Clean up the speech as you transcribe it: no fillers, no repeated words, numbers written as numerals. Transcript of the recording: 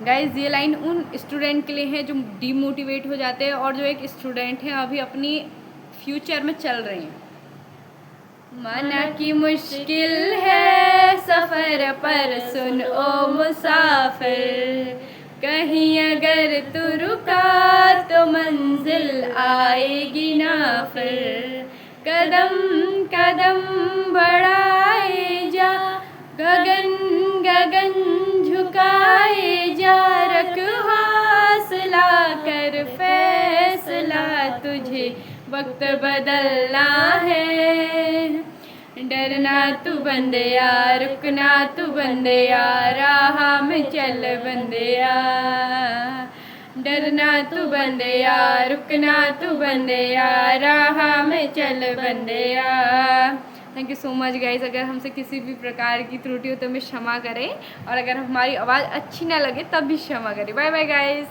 Guys ये line उन student के लिए है जो डीमोटिवेट हो जाते हैं और जो एक स्टूडेंट हैं अभी अपनी फ्यूचर में चल रहे हैं। मना की मुश्किल है सफ़र पर सुन ओ मुसाफिर, कहीं अगर तू रुका तो मंजिल आएगी ना फिर। कदम कदम बढ़ाए जा, गगन गगन झुकाए जा, रख हौसला कर फैसला, तुझे वक्त बदलना है। डरना तू बंदिया, रुकना तू बंदिया, राह में चल बंदिया। डरना तू बंदिया, रुकना तू बंदिया, राह में चल बंदिया। Thank you so much guys. अगर हमसे किसी भी प्रकार की त्रुटि हो तो हमें क्षमा करें, और अगर हमारी आवाज़ अच्छी ना लगे तब भी क्षमा करें। Bye bye guys.